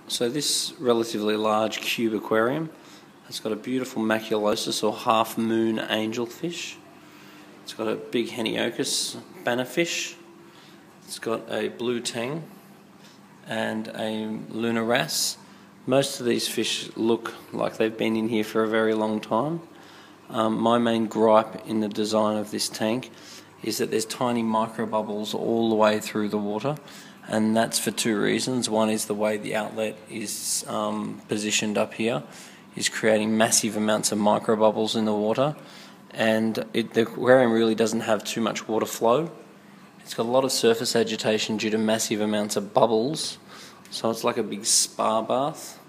So this relatively large cube aquarium has got a beautiful maculosus or half moon angelfish. It's got a big Heniocus bannerfish. It's got a blue tang and a lunar wrasse. Most of these fish look like they've been in here for a very long time. My main gripe in the design of this tank is that there's tiny micro bubbles all the way through the water, and that's for two reasons. One is the way the outlet is positioned up here is creating massive amounts of micro bubbles in the water, and the aquarium really doesn't have too much water flow. It's got a lot of surface agitation due to massive amounts of bubbles, so it's like a big spa bath.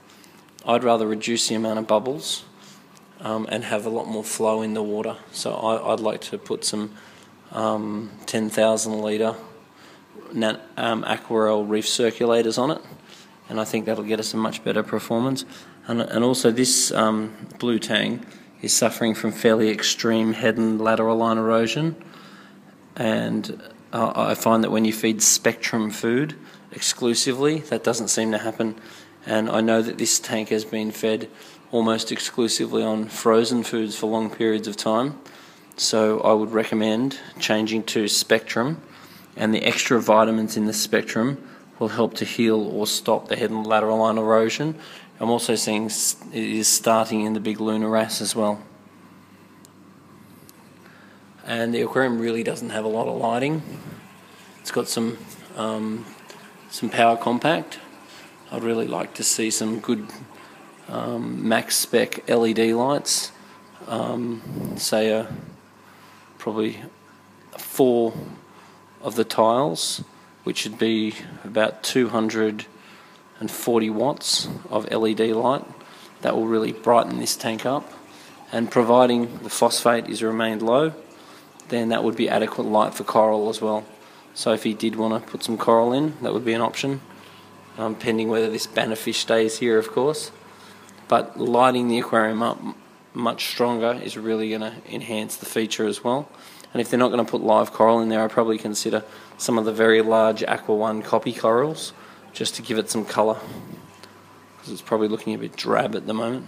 I'd rather reduce the amount of bubbles and have a lot more flow in the water. So I'd like to put some 10,000 litre Aquarel reef circulators on it, and I think that'll get us a much better performance. And also this blue tang is suffering from fairly extreme head and lateral line erosion, and I find that when you feed Spectrum food exclusively, that doesn't seem to happen. And I know that this tank has been fed almost exclusively on frozen foods for long periods of time, so I would recommend changing to Spectrum, and the extra vitamins in the Spectrum will help to heal or stop the head and lateral line erosion. I'm also seeing it is starting in the big lunar wrasse as well. And the aquarium really doesn't have a lot of lighting. It's got some power compact. I'd really like to see some good max spec LED lights, say probably 4 of the tiles, which would be about 240 watts of LED light. That will really brighten this tank up, and providing the phosphate is remained low, then that would be adequate light for coral as well. So if you did want to put some coral in, that would be an option, pending whether this bannerfish stays here, of course. But lighting the aquarium up much stronger is really going to enhance the feature as well. And if they're not going to put live coral in there, I'd probably consider some of the very large Aqua One copy corals, just to give it some colour, because it's probably looking a bit drab at the moment.